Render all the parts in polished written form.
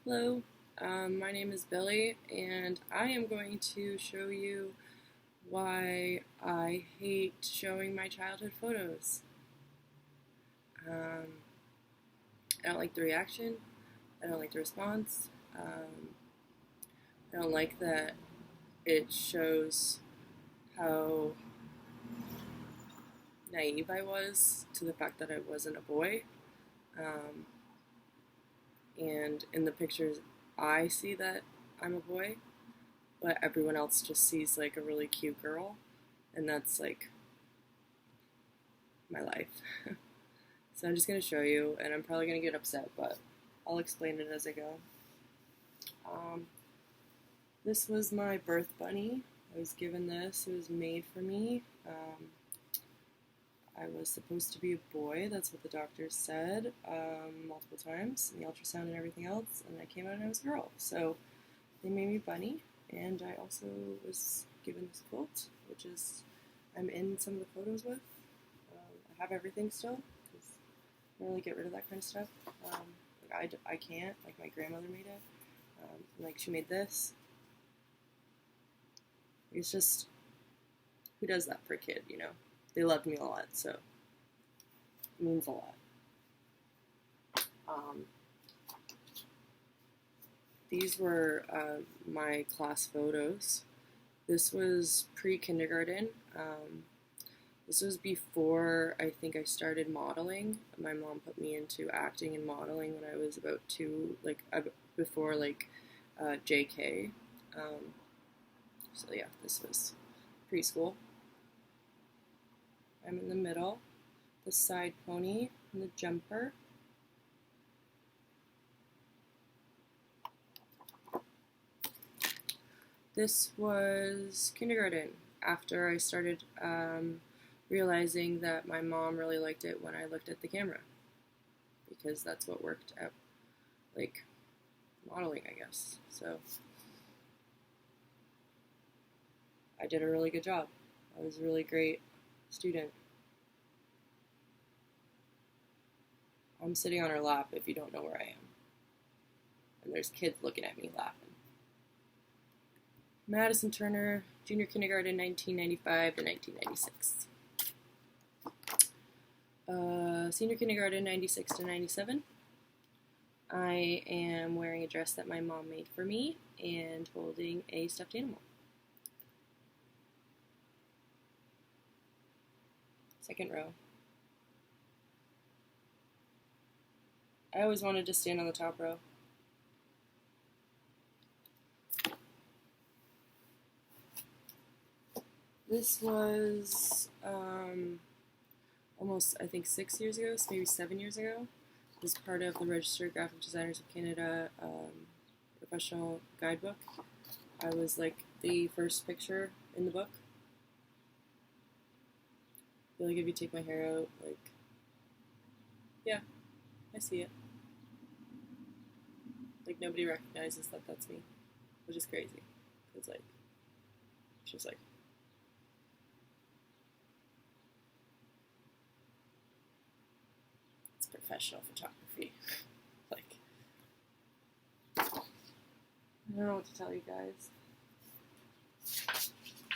Hello, my name is Billy, and I am going to show you why I hate showing my childhood photos. Um, I don't like the reaction, I don't like the response, I don't like that it shows how naive I was to the fact that I wasn't a boy. Um, and in the pictures, I see that I'm a boy, but everyone else just sees like a really cute girl, and that's like my life. So I'm just going to show you, and I'm probably going to get upset, but I'll explain it as I go. Um, this was my birth bunny. I was given this. It was made for me. I was supposed to be a boy. That's what the doctor said multiple times in the ultrasound and everything else, and I came out and I was a girl. So they made me bunny, and I also was given this quilt, which is I'm in some of the photos with. I have everything still, because I don't really get rid of that kind of stuff. I can't. Like, my grandmother made it. Like, she made this. It's just, who does that for a kid, you know? They loved me a lot, so it means a lot. Um, these were my class photos. This was pre-kindergarten. This was before I think I started modeling. My mom put me into acting and modeling when I was about two, before JK. So yeah, this was preschool. I'm in the middle, the side pony, and the jumper. This was kindergarten, after I started realizing that my mom really liked it when I looked at the camera, because that's what worked at, like, modeling, I guess. So I did a really good job. I was a really great student. I'm sitting on her lap if you don't know where I am. And there's kids looking at me laughing. Madison Turner, junior kindergarten, 1995 to 1996. Senior kindergarten, 96 to 97. I am wearing a dress that my mom made for me and holding a stuffed animal. Second row. I always wanted to stand on the top row. This was almost, I think, 6 years ago, so maybe 7 years ago. It was part of the Registered Graphic Designers of Canada professional guidebook. I was like the first picture in the book. I feel like if you take my hair out, like, yeah, I see it. Like, nobody recognizes that that's me, which is crazy. It's like, it's just like, it's professional photography. Like, I don't know what to tell you guys.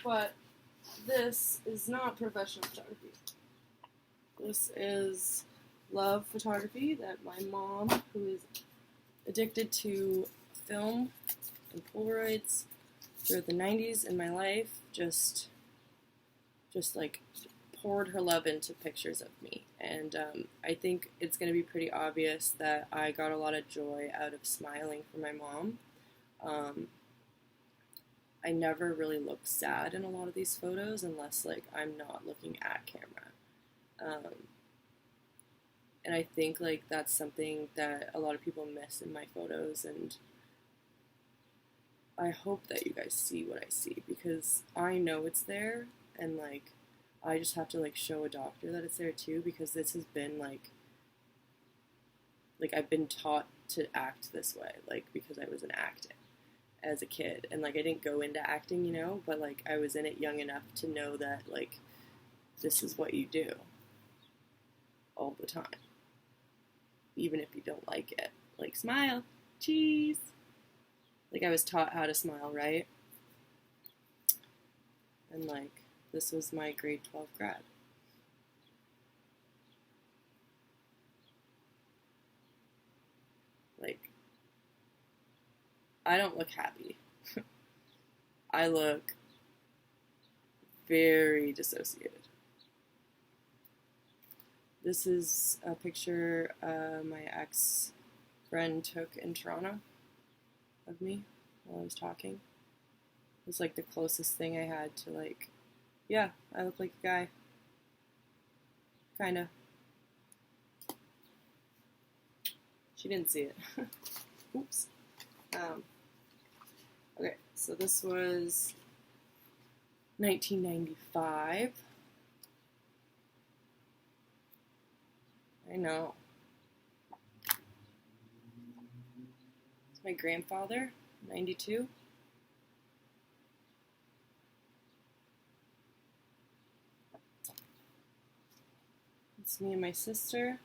But this is not professional photography. This is love photography that my mom, who is addicted to film and Polaroids throughout the 90s in my life, just like poured her love into pictures of me. And I think it's going to be pretty obvious that I got a lot of joy out of smiling for my mom. I never really look sad in a lot of these photos unless, like, I'm not looking at camera. And I think, like, that's something that a lot of people miss in my photos, and I hope that you guys see what I see, because I know it's there, and, like, I just have to, like, show a doctor that it's there too, because this has been, like, I've been taught to act this way, like, because I was in acting as a kid, and, like, I didn't go into acting, you know, but, like, I was in it young enough to know that, like, this is what you do all the time, even if you don't like it. Like, smile. Cheese. Like, I was taught how to smile, right? And, like, this was my grade 12 grad. Like, I don't look happy. I look very dissociated. This is a picture my ex-friend took in Toronto of me while I was talking. It was like the closest thing I had to, like, yeah, I look like a guy. Kinda. She didn't see it. Oops. Okay, so this was 1995. I know. It's my grandfather, 92. It's me and my sister.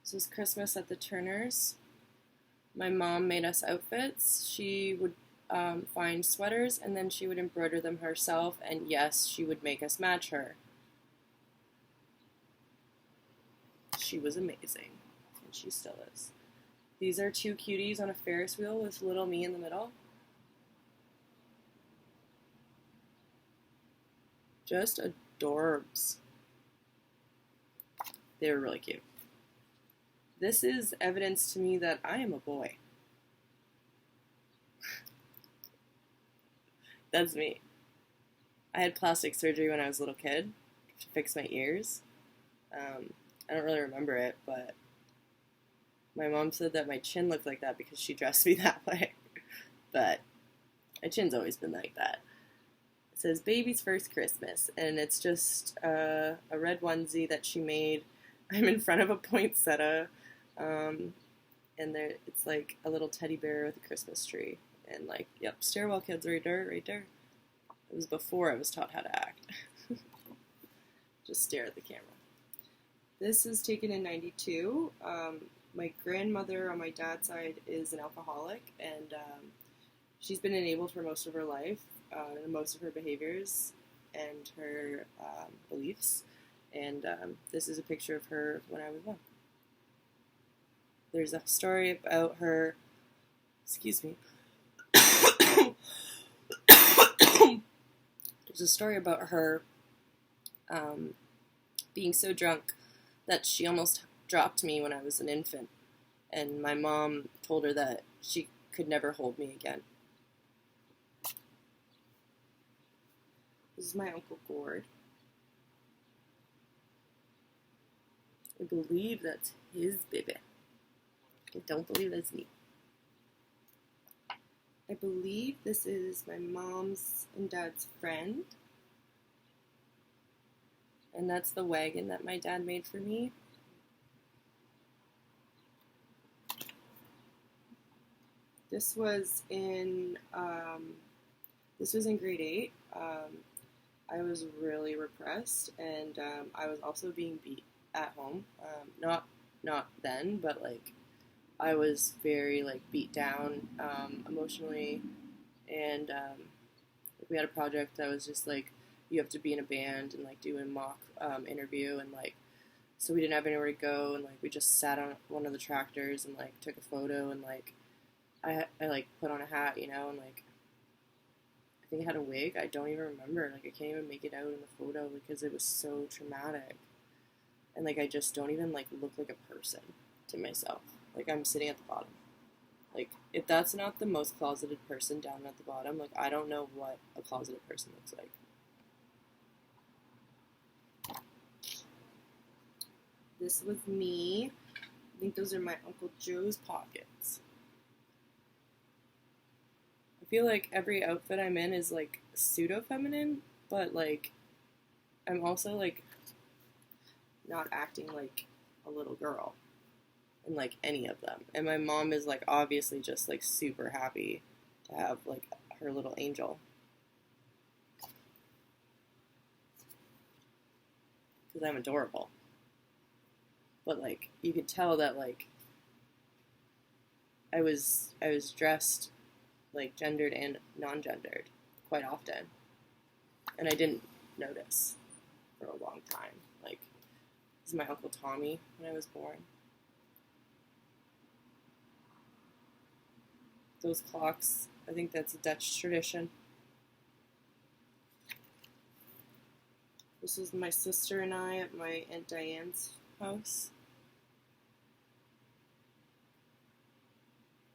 This was Christmas at the Turners. My mom made us outfits. She would find sweaters and then she would embroider them herself, and yes, she would make us match her. She was amazing, and she still is. These are two cuties on a Ferris wheel with little me in the middle. Just adorbs. They were really cute. This is evidence to me that I am a boy. That's me. I had plastic surgery when I was a little kid to fix my ears. I don't really remember it, but my mom said that my chin looked like that because she dressed me that way. But my chin's always been like that. It says Baby's First Christmas, and it's just a red onesie that she made. I'm in front of a poinsettia, and there it's like a little teddy bear with a Christmas tree. And, like, yep, stairwell kids right there, right there. It was before I was taught how to act. Just stare at the camera. This is taken in 92. My grandmother on my dad's side is an alcoholic, and she's been enabled for most of her life, and most of her behaviors and her beliefs. And this is a picture of her when I was 1. There's a story about her, excuse me, there's a story about her being so drunk that she almost dropped me when I was an infant, and my mom told her that she could never hold me again. This is my Uncle Gord. I believe that's his baby. I don't believe that's me. I believe this is my mom's and dad's friend. And that's the wagon that my dad made for me. This was in grade 8. I was really repressed, and I was also being beat at home. Not then, but like I was very like beat down emotionally, and we had a project that was just like you have to be in a band and like do a mock interview, and like so we didn't have anywhere to go, and like we just sat on one of the tractors and like took a photo, and like I like put on a hat, you know, and like I think I had a wig. I don't even remember. Like I can't even make it out in the photo because it was so traumatic, and like I just don't even like look like a person to myself. Like I'm sitting at the bottom. Like if that's not the most closeted person down at the bottom, like I don't know what a closeted person looks like. This was me. I think those are my Uncle Joe's pockets. I feel like every outfit I'm in is like pseudo-feminine, but like I'm also like not acting like a little girl in like any of them. And my mom is like obviously just like super happy to have like her little angel. because I'm adorable. But like you could tell that like I was dressed like gendered and non-gendered quite often, and I didn't notice for a long time. Like, this is my Uncle Tommy when I was born. Those clocks, I think that's a Dutch tradition. This is my sister and I at my Aunt Diane's house.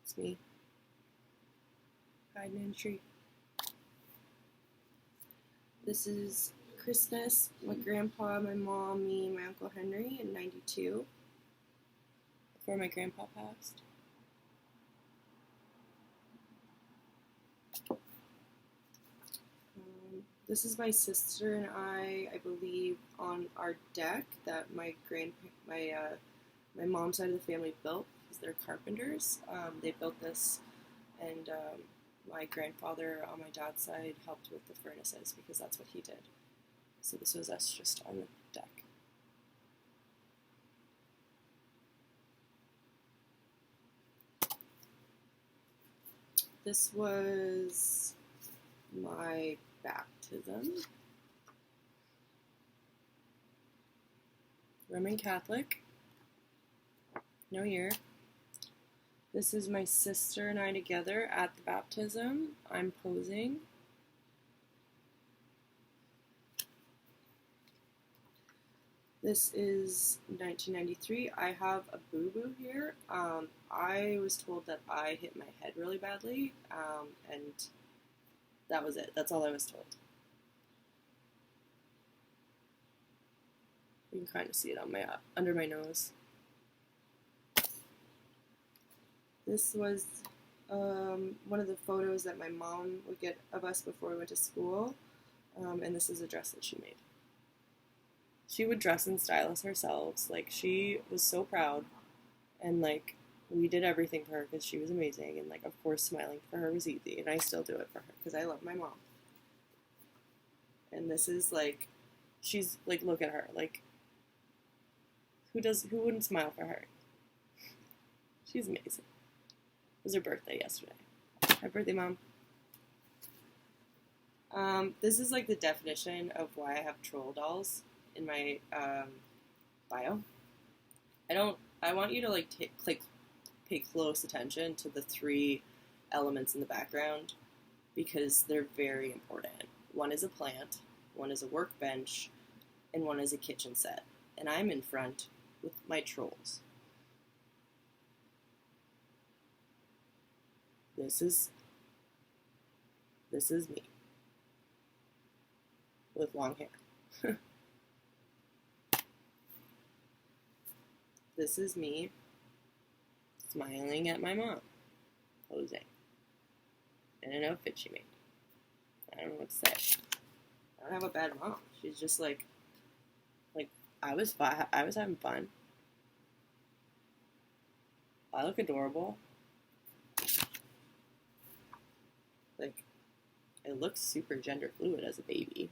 It's me, hiding in a tree. This is Christmas, my grandpa, my mom, me, and my Uncle Henry in '92, before my grandpa passed. This is my sister and I believe, on our deck that my mom's side of the family built, because they're carpenters. They built this, and my grandfather on my dad's side helped with the furnaces because that's what he did. So this was us just on the deck. This was my baptism. Roman Catholic. No year. This is my sister and I together at the baptism. I'm posing. This is 1993. I have a boo-boo here. I was told that I hit my head really badly, and that was it. That's all I was told. You can kind of see it on my under my nose. This was one of the photos that my mom would get of us before we went to school, and this is a dress that she made. She would dress and style us herself. Like, she was so proud, and like we did everything for her because she was amazing, and like of course smiling for her was easy, and I still do it for her because I love my mom. And this is like, she's like, look at her, like who wouldn't smile for her? She's amazing. It was her birthday yesterday. Happy birthday, Mom. This is like the definition of why I have troll dolls in my bio. I want you to like pay close attention to the three elements in the background because they're very important. One is a plant, one is a workbench, and one is a kitchen set. And I'm in front with my trolls. This is me with long hair. This is me smiling at my mom, posing in an outfit she made. I don't know what to say. I don't have a bad mom. She's just like I was having fun. I look adorable. Like, I look super gender fluid as a baby.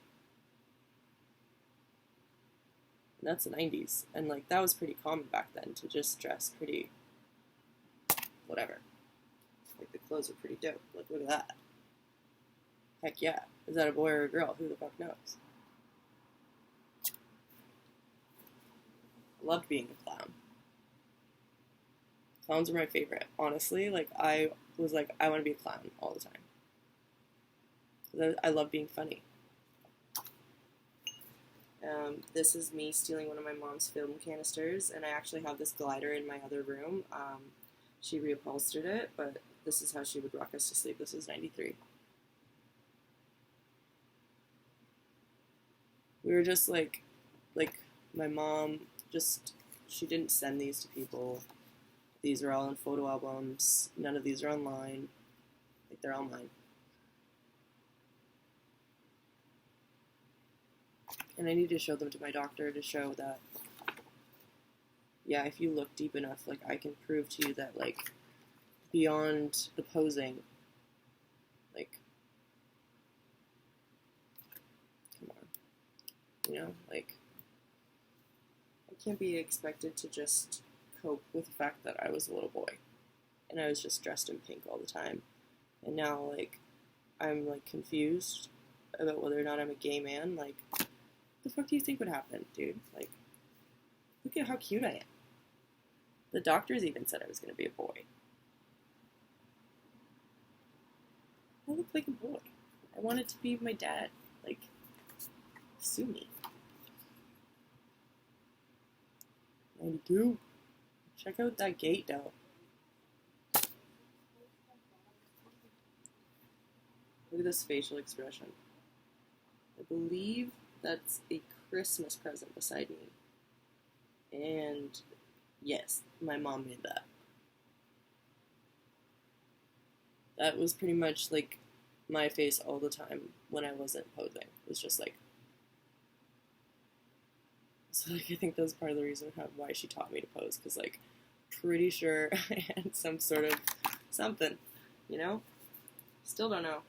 And that's the 90s. And like, that was pretty common back then to just dress pretty whatever. Like, the clothes are pretty dope. Like, look at that. Heck yeah. Is that a boy or a girl? Who the fuck knows? I loved being a clown. Clowns were my favorite. Honestly, like, I was like, I want to be a clown all the time. I love being funny. This is me stealing one of my mom's film canisters, and I actually have this glider in my other room. She reupholstered it, but this is how she would rock us to sleep. This was 93. We were just like my mom she didn't send these to people. These are all in photo albums. None of these are online. Like, they're all mine. And I need to show them to my doctor to show that, yeah, if you look deep enough, like, I can prove to you that, like, beyond the posing, like, come on, you know, like, I can't be expected to just cope with the fact that I was a little boy and I was just dressed in pink all the time. And now, like, I'm, like, confused about whether or not I'm a gay man. Like, what the fuck do you think would happen, dude? Like, look at how cute I am. The doctors even said I was going to be a boy. I look like a boy. I wanted to be my dad. Like, sue me. 92. Check out that gate, though. Look at this facial expression. I believe that's a Christmas present beside me. And yes, my mom made that. That was pretty much like my face all the time when I wasn't posing. It was just like, so like I think that's part of the reason why she taught me to pose, because like pretty sure I had some sort of something, you know? Still don't know.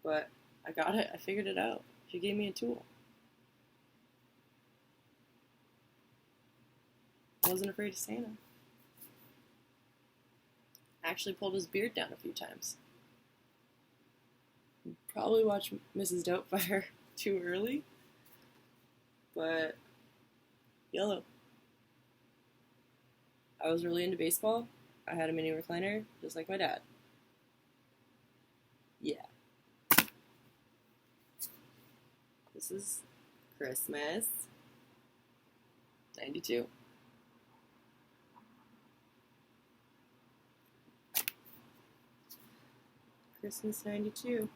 But I got it. I figured it out. She gave me a tool. I wasn't afraid of Santa. I actually pulled his beard down a few times. Probably watched Mrs. Doubtfire too early, but YOLO. I was really into baseball. I had a mini recliner, just like my dad. Yeah. This is Christmas 92. Christmas 92.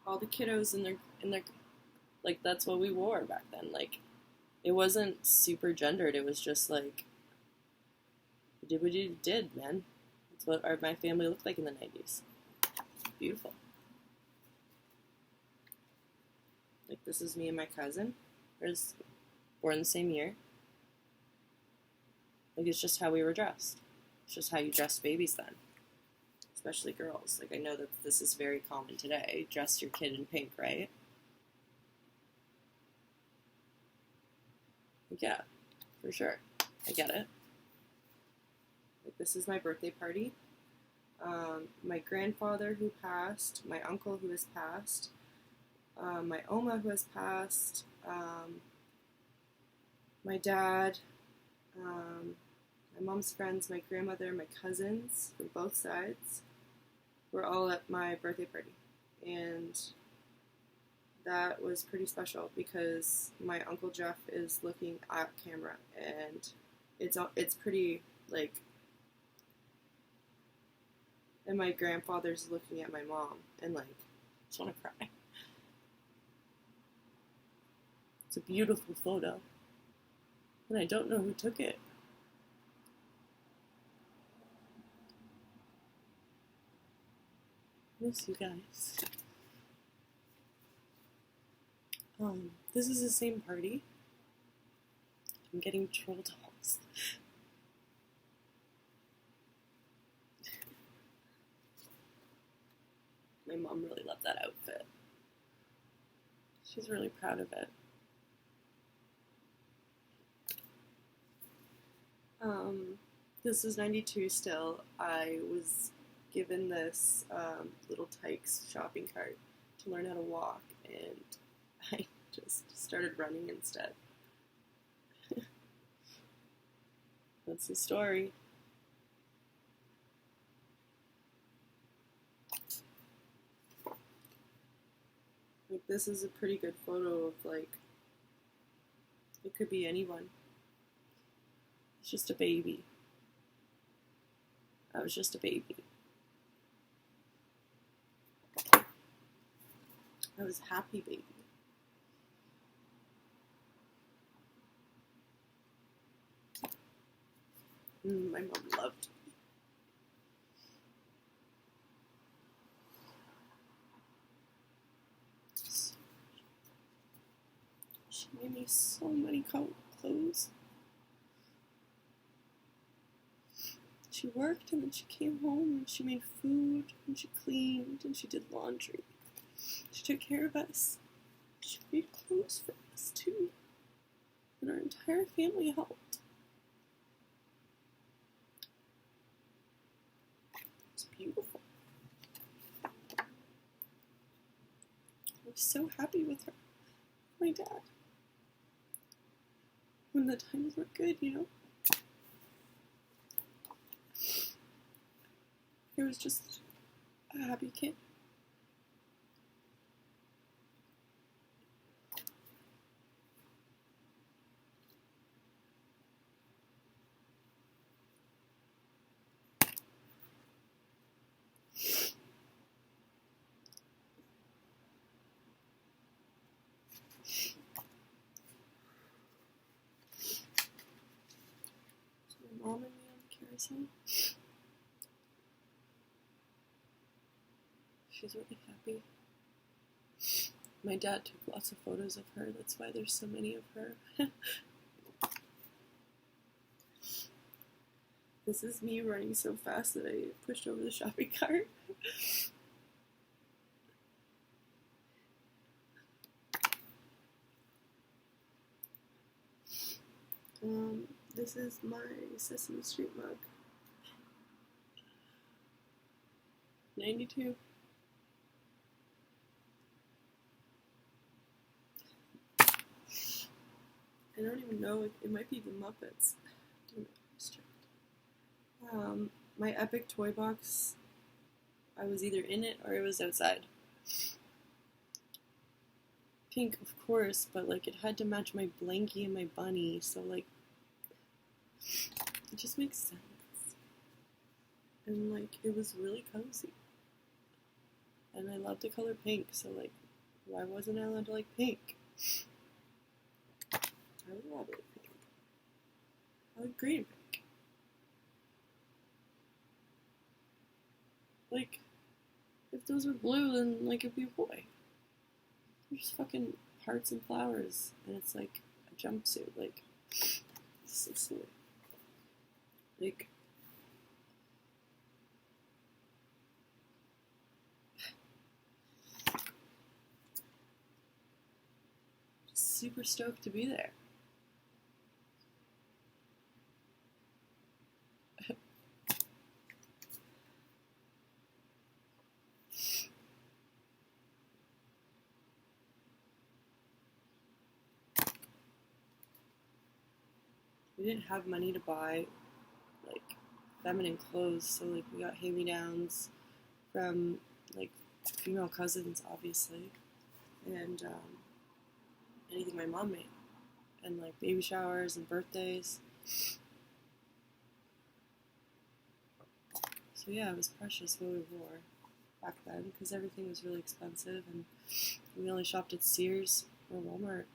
All the kiddos in their like, that's what we wore back then. Like, it wasn't super gendered. It was just like, we did what you did, man. That's what my family looked like in the 90s. Beautiful. Like, this is me and my cousin. We're born the same year. Like, it's just how we were dressed. It's just how you dressed babies then. Especially girls. Like, I know that this is very common today. Dress your kid in pink, right? Like, yeah, for sure. I get it. Like, this is my birthday party. My grandfather who passed, my uncle who has passed, my Oma who has passed, my dad, my mom's friends, my grandmother, my cousins from both sides were all at my birthday party. And that was pretty special because my Uncle Jeff is looking at camera and it's pretty, like, and my grandfather's looking at my mom and, like, I just want to cry. It's a beautiful photo. And I don't know who took it. Miss you guys. This is the same party. I'm getting troll dolls. My mom really loved that outfit. She's really proud of it. This is 92 still. I was given this little Tykes shopping cart to learn how to walk, and I just started running instead. That's the story. Like, this is a pretty good photo of, like, it could be anyone. It's just a baby. I was just a baby. I was a happy baby. My mom loved me. She made me so many clothes. She worked and then she came home and she made food and she cleaned and she did laundry. She took care of us. She made clothes for us too. And our entire family helped. It's beautiful. I was so happy with her, my dad. When the times were good, you know. He was just a happy kid. So my mom and me on the carousel. She's really happy. My dad took lots of photos of her. That's why there's so many of her. This is me running so fast that I pushed over the shopping cart. This is my Sesame Street mug. 92. I don't even know, it might be the Muppets. My Epic toy box, I was either in it or it was outside. Pink, of course, but like it had to match my blankie and my bunny, so like it just makes sense. And like it was really cozy. And I love the color pink, so like why wasn't I allowed to like pink? I was allowed to like pink. I like green and pink. Like, if those were blue, then like it'd be a boy. They're just fucking hearts and flowers, and it's like a jumpsuit. Like, it's so silly. Like, just super stoked to be there. We didn't have money to buy, like, feminine clothes, so, like, we got hand-me-downs from, like, female cousins, obviously, and, anything my mom made, and, like, baby showers and birthdays. So, yeah, it was precious what we wore back then, because everything was really expensive, and we only shopped at Sears or Walmart.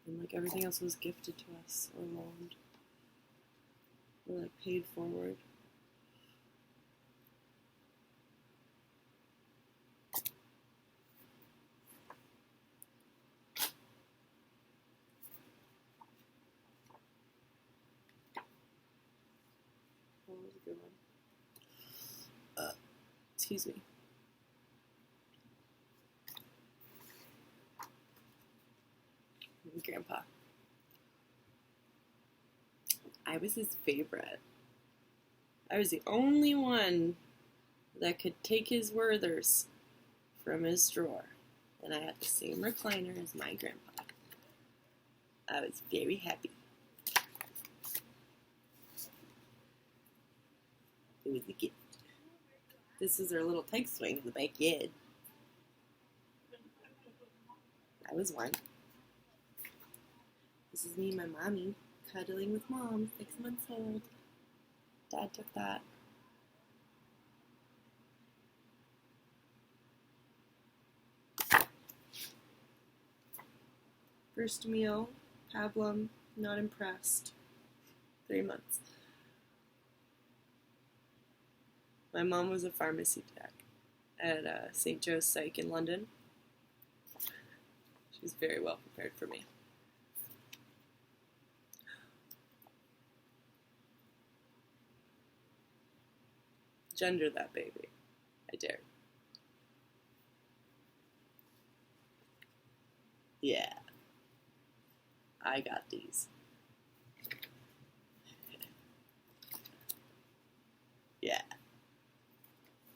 And like everything else was gifted to us or loaned or like paid forward. That was a good one. Excuse me. Grandpa. I was his favorite. I was the only one that could take his Werthers from his drawer. And I had the same recliner as my grandpa. I was very happy. It was a gift. This is our little tyke swing in the backyard. I was one. This is me and my mommy cuddling with mom, 6 months old. Dad took that. First meal, pablum, not impressed. 3 months. My mom was a pharmacy tech at St. Joe's Psych in London. She was very well prepared for me. Gender that baby. I dare. Yeah. I got these. Yeah.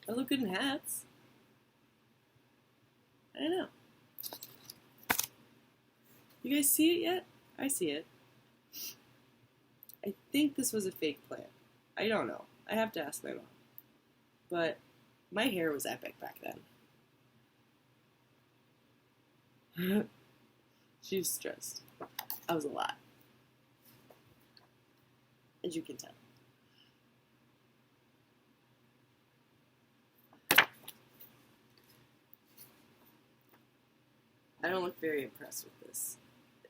I look good in hats. I don't know. You guys see it yet? I see it. I think this was a fake plant. I don't know. I have to ask my mom. But my hair was epic back then. She was stressed. I was a lot. As you can tell. I don't look very impressed with this.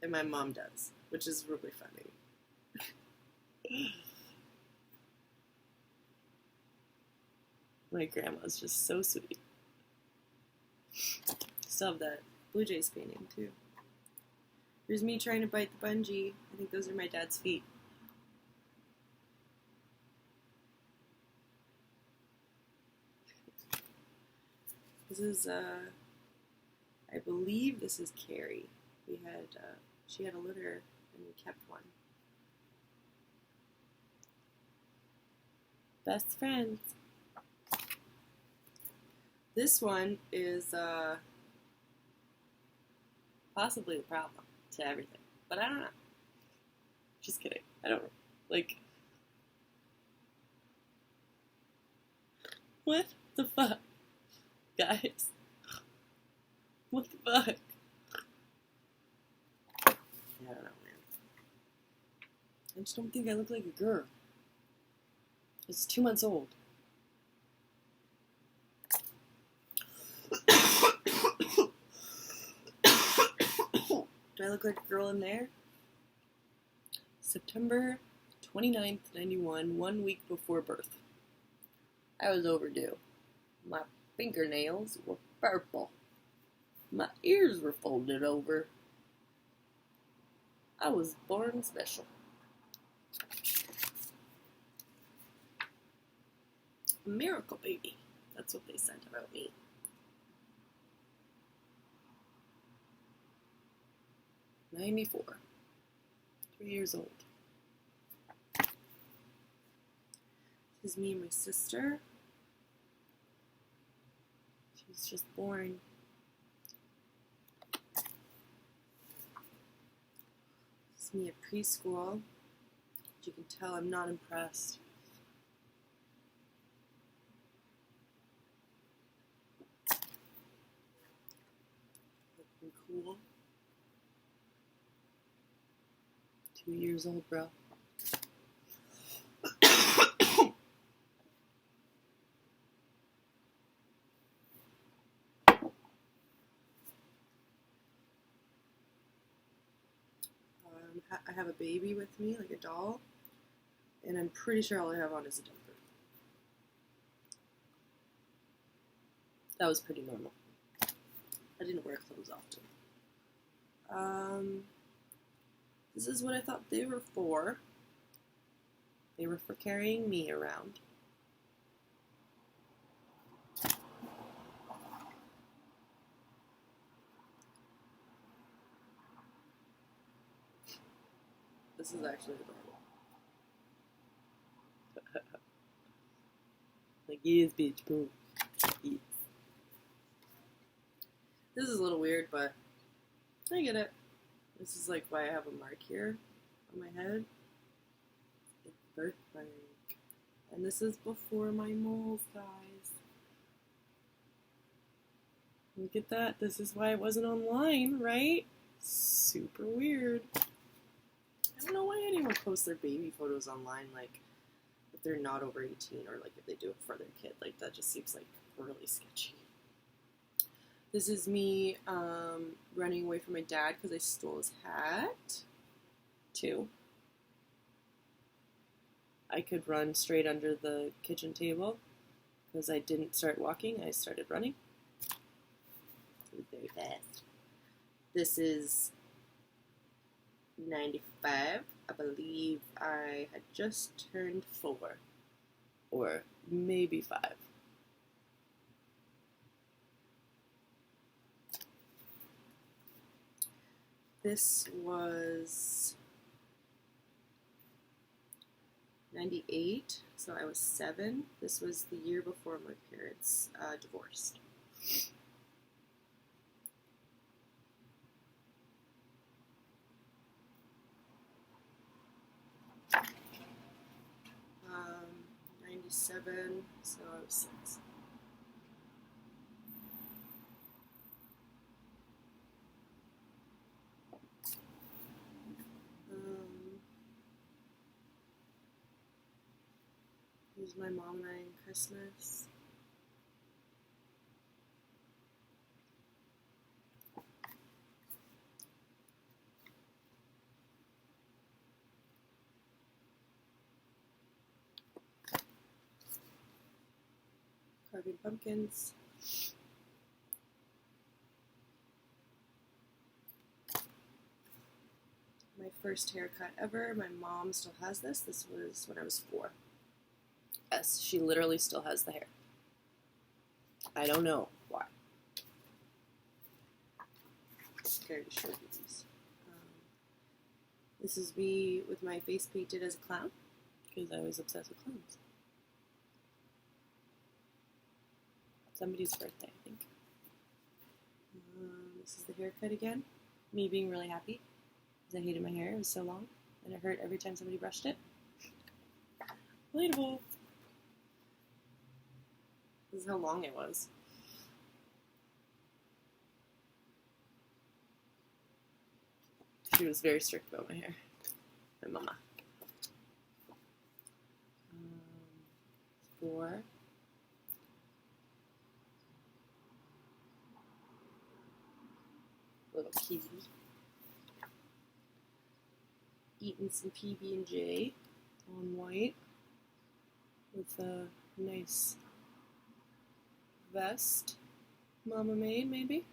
And my mom does, which is really funny. My grandma's just so sweet. Still have that Blue Jays painting, too. Here's me trying to bite the bungee. I think those are my dad's feet. This is, I believe this is Carrie. She had a litter, and we kept one. Best friends. This one is, possibly the problem to everything. But I don't know. Just kidding. I don't know. Like, what the fuck? Guys. What the fuck? I don't know, man. I just don't think I look like a girl. It's 2 months old. Do I look like a girl in there? September 29th, 91, 1 week before birth. I was overdue. My fingernails were purple. My ears were folded over. I was born special. A miracle baby. That's what they said about me. '94. 3 years old. This is me and my sister. She was just born. This is me at preschool. As you can tell, I'm not impressed. Looking cool. 2 years old, bro. I have a baby with me, like a doll, and I'm pretty sure all I have on is a diaper. That was pretty normal. I didn't wear clothes often. This is what I thought they were for. They were for carrying me around. This is actually adorable. Like, yes, bitch, boom. Yes. This is a little weird, but I get it. This is like why I have a mark here on my head. It's birthmark. And this is before my moles, guys. Look at that. This is why it wasn't online, right? Super weird. I don't know why anyone posts their baby photos online, like, if they're not over 18, or, like, if they do it for their kid. Like, that just seems, like, really sketchy. This is me running away from my dad because I stole his hat. 2. I could run straight under the kitchen table because I didn't start walking. I started running. It was very fast. This is 95. I believe I had just turned 4. Or maybe 5. This was 98, so I was 7. This was the year before my parents divorced. Um, 97, so I was 6. Here's my mom and I in Christmas. Carving pumpkins. My first haircut ever. My mom still has this. This was when I was 4. Yes, she literally still has the hair. I don't know why. Scared to show you these. This is me with my face painted as a clown because I was obsessed with clowns. Somebody's birthday, I think. This is the haircut again. Me being really happy because I hated my hair. It was so long and it hurt every time somebody brushed it. Relatable. This is how long it was. She was very strict about my hair. My mama. 4. Little kitty. Eating some PB&J on white with a nice vest. Mama made, maybe.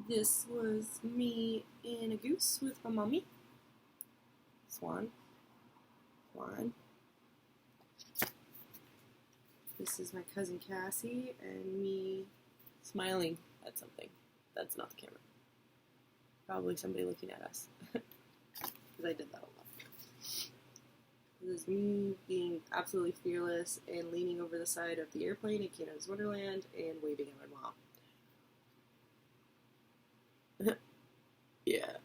This was me and a goose with my mommy. Swan. Swan. This is my cousin Cassie and me smiling at something. That's not the camera. Probably somebody looking at us. Because I did that a lot. This is me being absolutely fearless and leaning over the side of the airplane in Canada's Wonderland and waving at my mom. Yeah.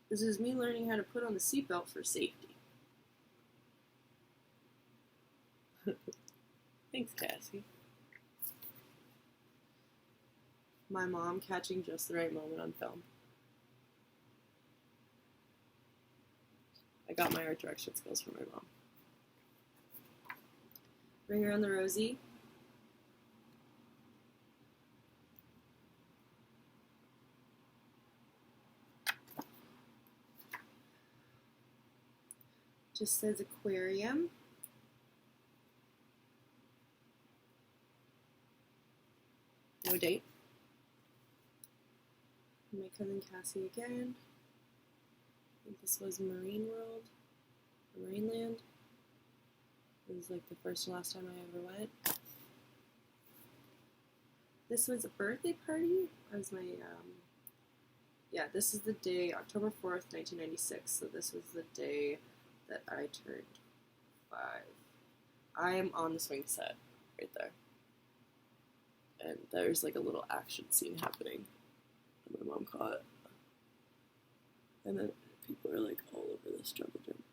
This is me learning how to put on the seatbelt for safety. Thanks, Cassie. My mom catching just the right moment on film. I got my art direction skills from my mom. Bring around the Rosie. Just says aquarium. No date. My cousin Cassie again. I think this was Marine World, or Marineland. It was like the first and last time I ever went. This was a birthday party. It was my, yeah, this is the day, October 4th, 1996. So this was the day that I turned 5. I am on the swing set right there. And there's like a little action scene happening. And my mom caught it. And then people are like all over this jungle gym.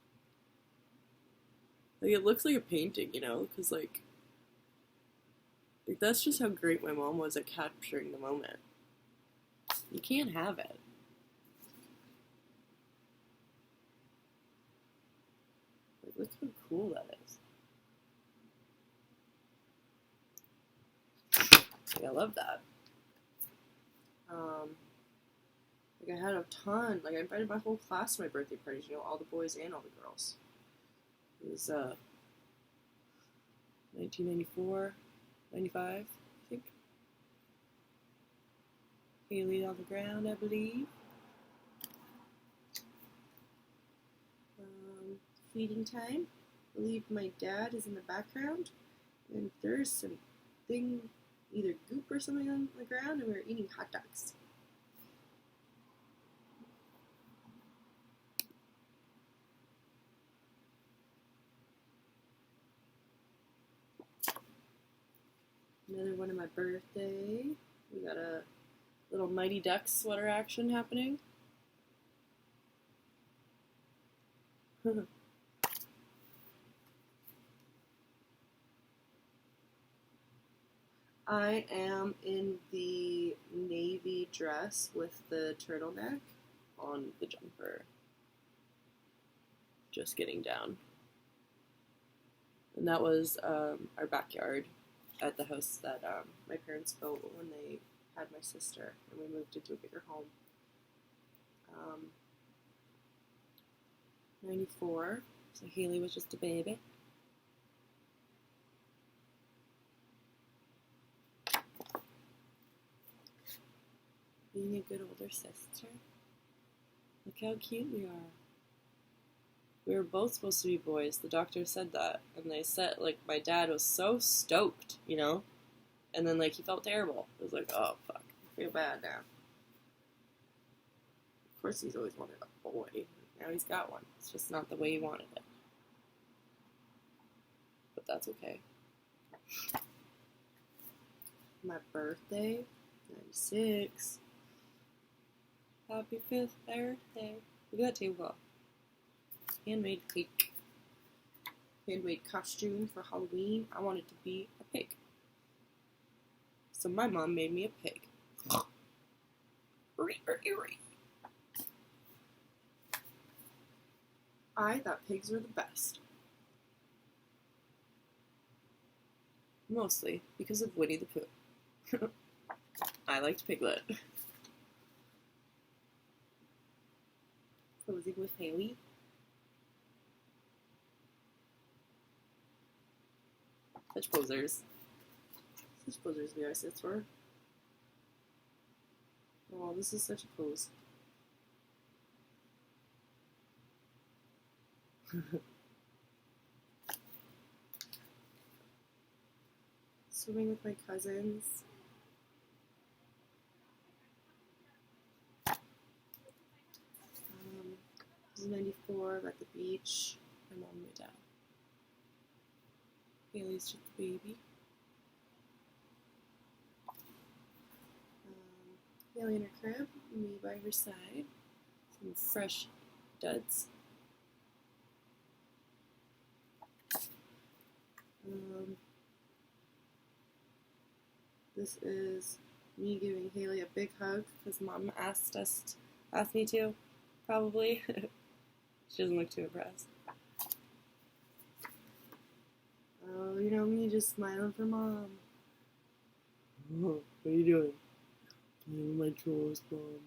Like it looks like a painting, you know, because like that's just how great my mom was at capturing the moment. You can't have it. Like, look how cool that is. Like, I love that. Like I had a ton. Like I invited my whole class to my birthday parties. You know, all the boys and all the girls. It was 1994, 95, I think. Haley on the ground, I believe. Feeding time. I believe my dad is in the background. And there's some thing, either goop or something on the ground, and we were eating hot dogs. Another one of my birthday. We got a little Mighty Ducks sweater action happening. I am in the navy dress with the turtleneck on the jumper. Just getting down. And that was our backyard at the house that my parents built when they had my sister, and we moved into a bigger home. 94, so Haley was just a baby. Being a good older sister. Look how cute we are. We were both supposed to be boys. The doctor said that. And they said, like, my dad was so stoked, you know? And then, like, he felt terrible. It was like, oh, fuck. I feel bad now. Of course he's always wanted a boy. Now he's got one. It's just not the way he wanted it. But that's okay. My birthday, 96. Happy 5th birthday. Look at that table. Handmade cake. Handmade costume for Halloween. I wanted to be a pig. So my mom made me a pig. I thought pigs were the best. Mostly because of Winnie the Pooh. I liked Piglet. Posing with Haley. Such posers. Such posers we are, sis for. Oh, this is such a pose. Swimming with my cousins. This is 94, I'm at the beach. My mom and my dad. Haley's just a baby. Haley in her crib, me by her side. Some fresh duds. This is me giving Haley a big hug because Mom asked me to, probably. She doesn't look too impressed. Oh, you know me, just smiling for Mom. Oh, what are you doing? Playing with my drawers, Mom.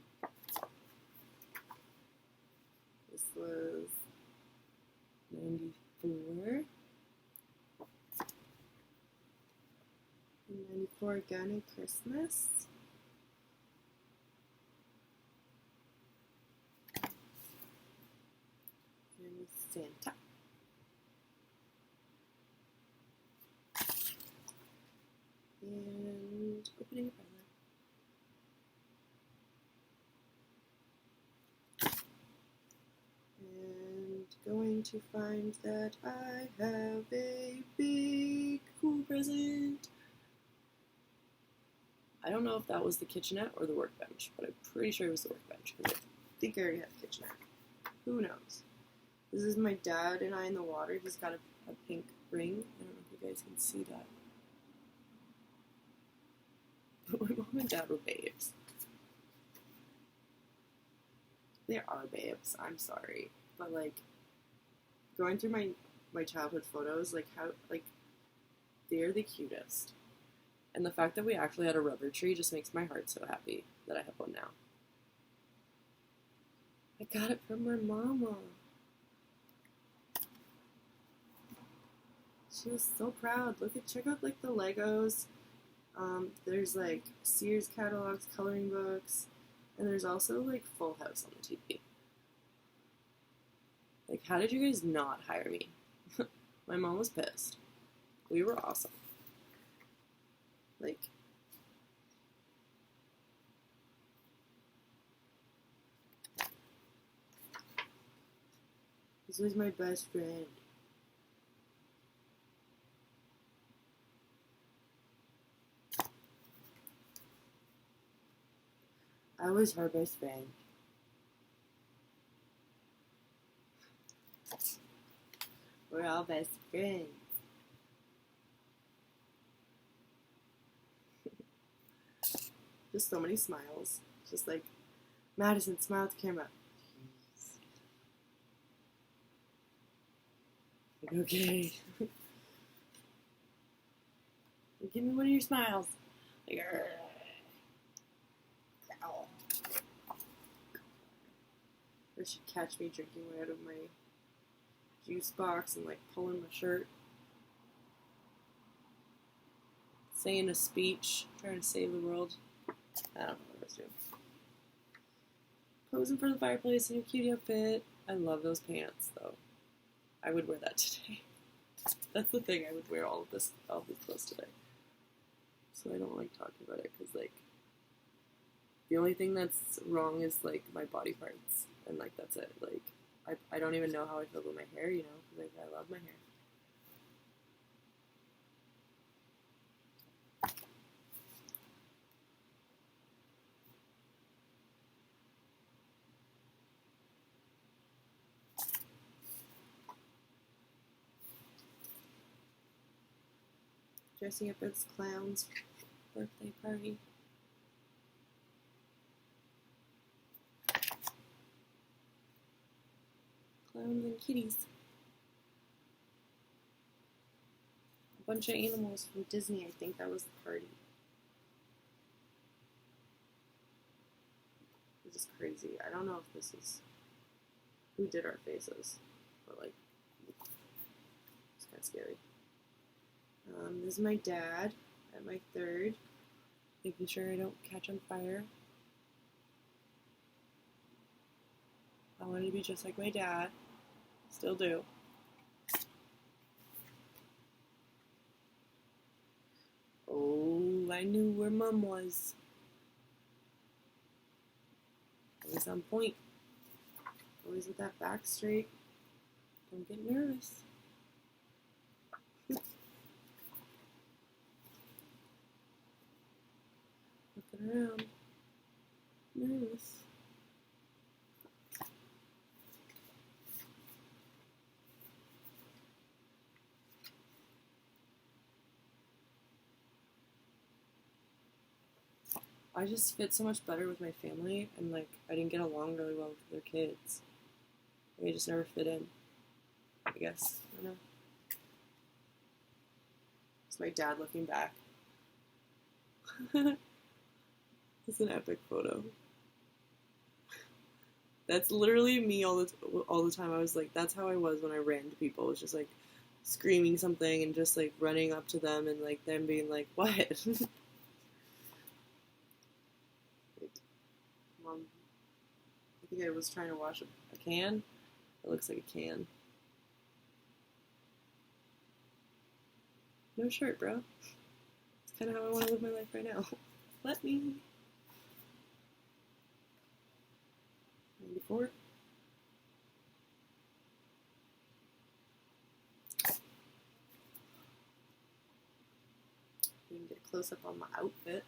This was 94. 94 again at Christmas. And with Santa. And opening a present. And going to find that I have a big cool present. I don't know if that was the kitchenette or the workbench, but I'm pretty sure it was the workbench because I think I already have the kitchenette. Who knows? This is my dad and I in the water. He's got a pink ring. I don't know if you guys can see that. But my mom and dad were babes. They are babes. I'm sorry. But, like, going through my childhood photos, like, how, like, they're the cutest. And the fact that we actually had a rubber tree just makes my heart so happy that I have one now. I got it from my mama. She was so proud. Check out, like, the Legos. There's, like, Sears catalogs, coloring books, and there's also, like, Full House on the TV. Like, how did you guys not hire me? My mom was pissed. We were awesome. Like, this was my best friend. I was her best friend. We're all best friends. Just so many smiles. Just like, Madison, smile at the camera. Like, okay. Give me one of your smiles. Like, growl. Or she'd catch me drinking right out of my juice box and like pulling my shirt. Saying a speech, trying to save the world. I don't know what I was doing. Posing for the fireplace in a cute outfit. I love those pants though. I would wear that today. That's the thing, I would wear all these clothes today. So I don't like talking about it because like the only thing that's wrong is like my body parts and like that's it. Like I don't even know how I feel about my hair, you know, because like I love my hair. Dressing up as clowns, birthday party. Clowns and kitties. A bunch of animals from Disney, I think that was the party. This is crazy. I don't know if this is who did our faces, but like, it's kind of scary. This is my dad at my third, making sure I don't catch on fire. I wanted to be just like my dad, still do. Oh, I knew where Mom was. Always on point. Always with that back straight. Don't get nervous. Looking around. Nervous. I just fit so much better with my family, and like I didn't get along really well with their kids. They just never fit in, I guess. I don't know. It's my dad looking back. It's an epic photo. That's literally me all the time. I was like, that's how I was when I ran to people. It was just like screaming something and just like running up to them and like them being like, what? Mom, I think I was trying to wash a can. It looks like a can. No shirt, bro. It's kind of how I want to live my life right now. Let me. 94. We can get a close up on my outfit.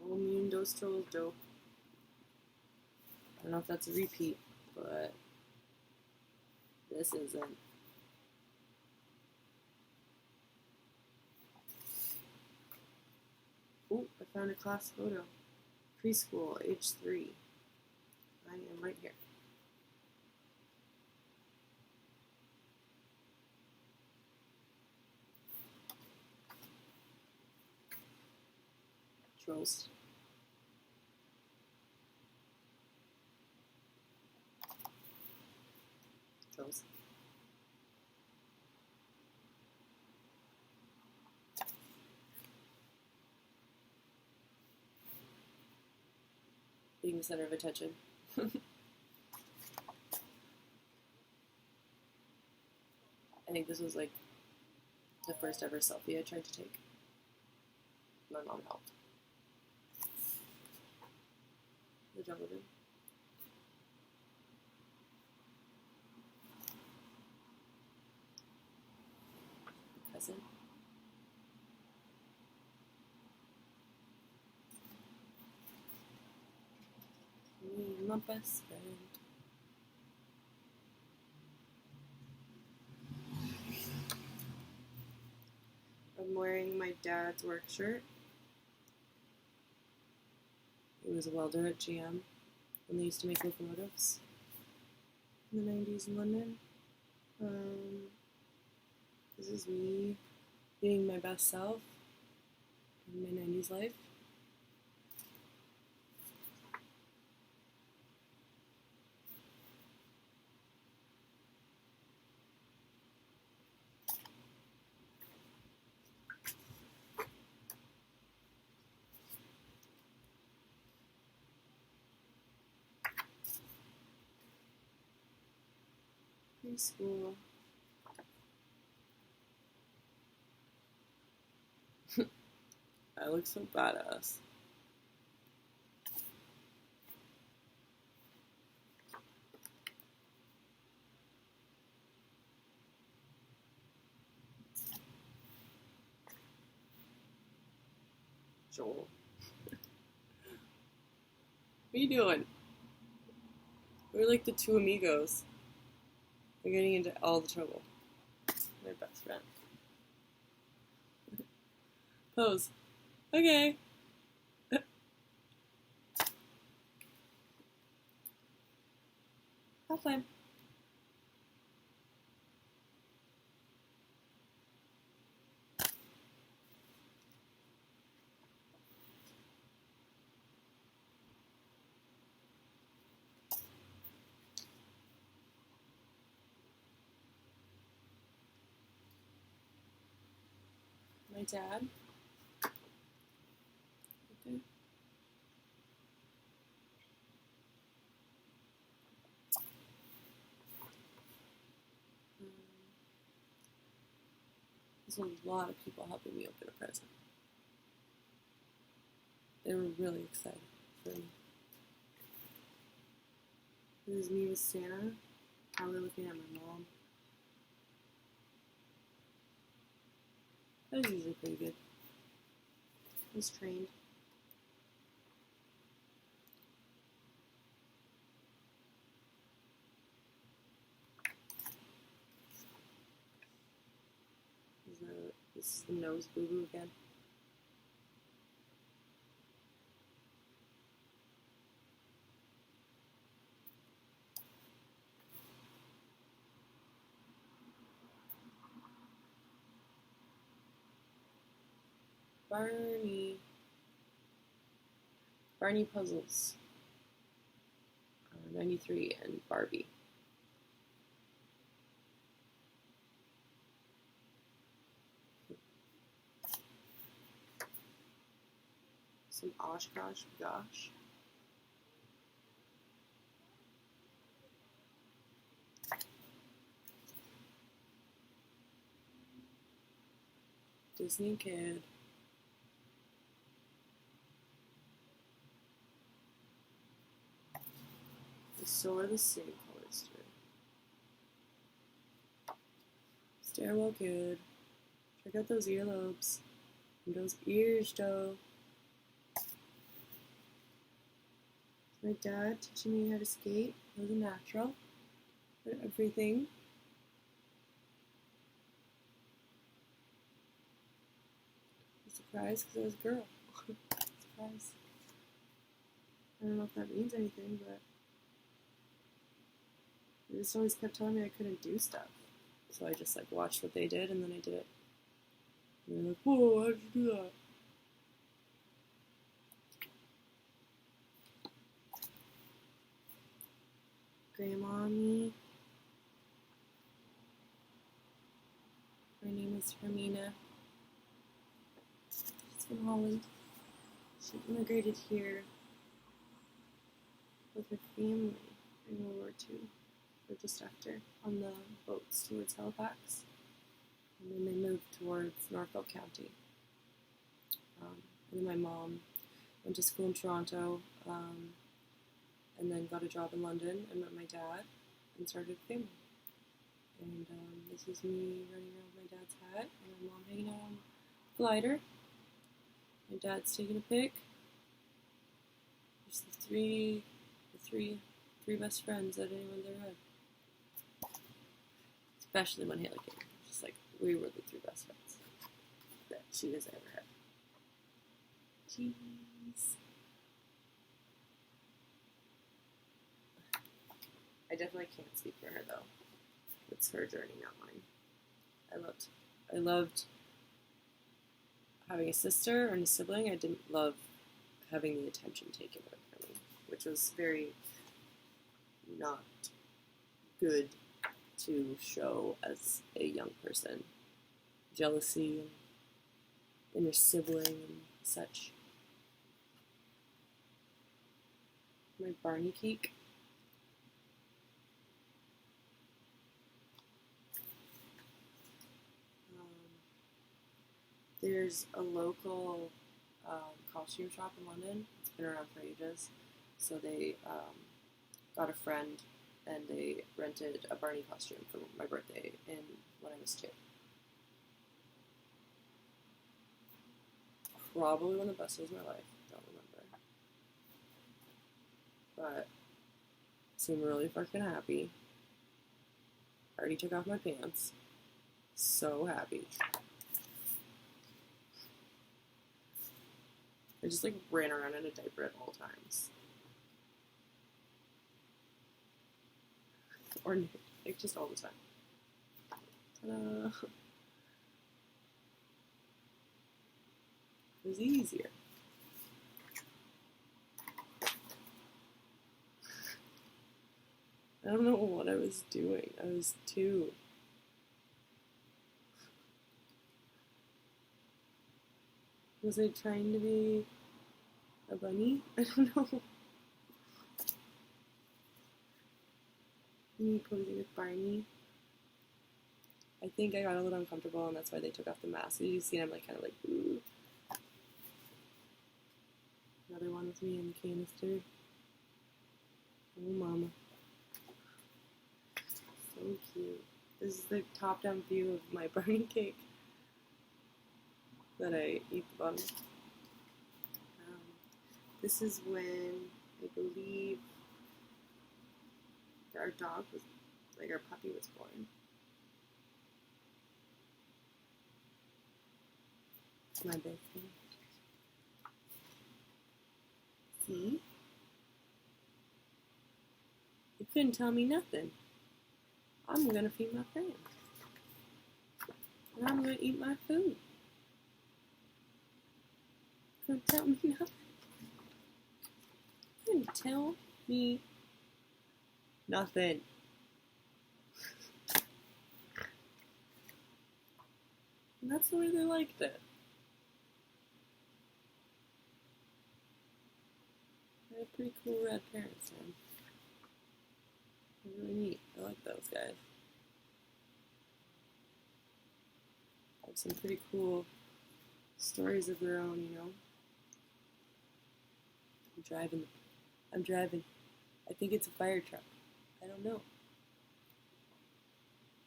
Oh, me and those trolls, dope. I don't know if that's a repeat, but this isn't. Oh, I found a class photo. Preschool, age 3. I am right here. Trolls. Trolls. Being the center of attention. think this was like the first ever selfie I tried to take. My mom helped. The gelatin. Cousin. Me and my best friend. I'm wearing my dad's work shirt. He was a welder at GM when they used to make locomotives in the 90s in London. This is me being my best self in my 90s life. Preschool. I look so badass. Joel. What are you doing? We're like the two amigos. We're getting into all the trouble. They're best friends. Pose. Okay. Have fun. My dad. Okay. There's a lot of people helping me open a present. They were really excited for me. This is me with Santa, probably looking at my mom. That was usually pretty good. I was trained. This is the nose boo-boo again. Barney Puzzles, 93, and Barbie. Some Oshkosh Gosh. Disney Kid. So are the same colors today. Stairwell Kid. Check out those earlobes. And those ears, though. My dad teaching me how to skate. It was a natural. And everything. Surprise, because I was a girl. Surprise. I don't know if that means anything, but they just always kept telling me I couldn't do stuff. So I just like watched what they did and then I did it. And they're like, whoa, how'd you do that? Grandma and me. Her name is Hermina. She's from Holland. She immigrated here with her family in World War II, or just after, on the boats towards Halifax. And then they moved towards Norfolk County. And then my mom went to school in Toronto, and then got a job in London and met my dad and started a family. And this is me running around with my dad's hat and my mom hanging out on the glider. My dad's taking a pic. There's the three best friends that anyone's ever had. Especially when Haley came. Just like, we were the three best friends that she has ever had. Jeez. I definitely can't speak for her though. It's her journey, not mine. I loved having a sister and a sibling. I didn't love having the attention taken away from me, which was very not good to show as a young person. Jealousy and your sibling and such. My Barney cake. There's a local costume shop in London. It's been around for ages. So they got a friend and they rented a Barney costume for my birthday when I was 2. Probably one of the best days of my life. Don't remember. But I seemed really fucking happy. I already took off my pants. So happy. I just like ran around in a diaper at all times. Or like just all the time. Ta-da. It was easier. I don't know what I was doing. I was 2. Was I trying to be a bunny? I don't know. Me posing with Barney. I think I got a little uncomfortable and that's why they took off the mask. You see, I'm like kind of like, ooh. Another one with me in the canister. Oh, mama. So cute. This is the top-down view of my Barney cake that I eat the bottom. This is when I believe our dog was, like our puppy was born. It's my big thing. See? You couldn't tell me nothing. I'm gonna feed my friends. And I'm gonna eat my food. Couldn't tell me nothing. Couldn't tell me nothing. And that's the way they liked it. They had pretty cool red parents, man. They're really neat. I like those guys. Have some pretty cool stories of their own, you know. I'm driving. I think it's a fire truck. I don't know.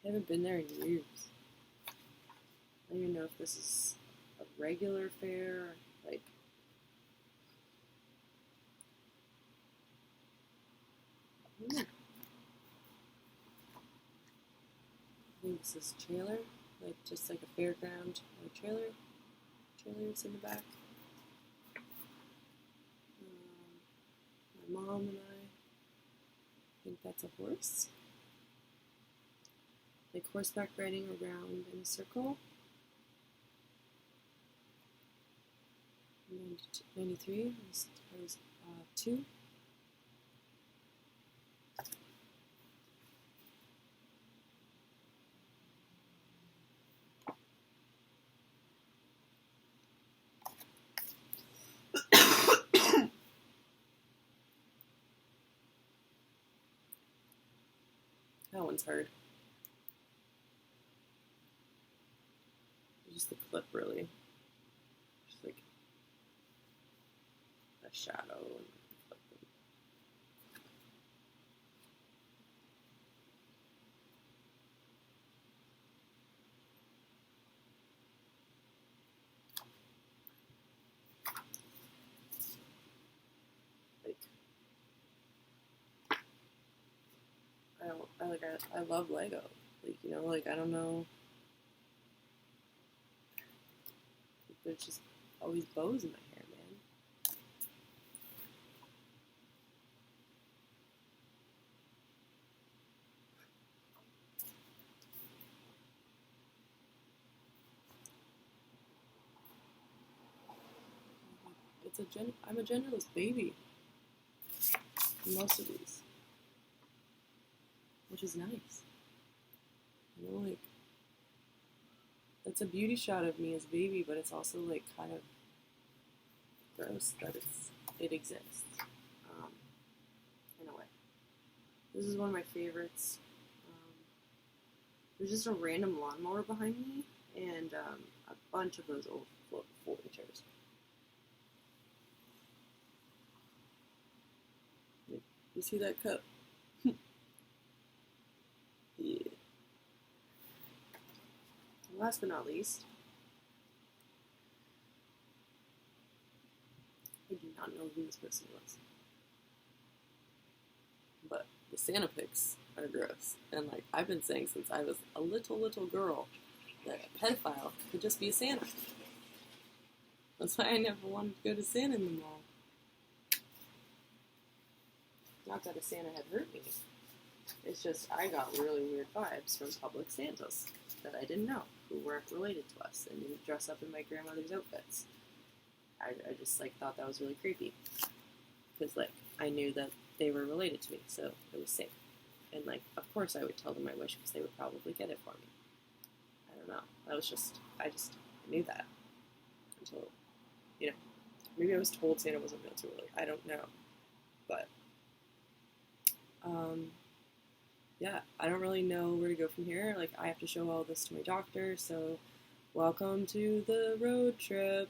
I haven't been there in years. I don't even know if this is a regular fare, like. I don't know. I think this is trailer, like just like a fairground or a trailer. Trailers in the back. My mom and I think that's a horse. Like horseback riding around in a circle. 93, I was 2. That one's hard. just the clip really. Just like a shadow and the clip. I love Lego. Like, you know, like I don't know. There's just always bows in my hair, man. I'm a genderless baby in most of these, which is nice. You know, like it's a beauty shot of me as a baby, but it's also like kind of gross that it exists. In a way, this is one of my favorites. There's just a random lawnmower behind me, and a bunch of those old folding chairs. You see that cup? Yeah. Last but not least, I do not know who this person was, but the Santa pics are gross. And like I've been saying since I was a little girl that a pedophile could just be a Santa. That's why I never wanted to go to Santa in the mall. Not that a Santa had hurt me. It's just I got really weird vibes from public Santas that I didn't know, who weren't related to us and didn't dress up in my grandmother's outfits. I just like thought that was really creepy because like I knew that they were related to me, so it was safe. And like of course I would tell them my wish because they would probably get it for me. I don't know. I just knew that until, you know, maybe I was told Santa wasn't real too early. I don't know, but yeah, I don't really know where to go from here. Like I have to show all this to my doctor, so welcome to the road trip.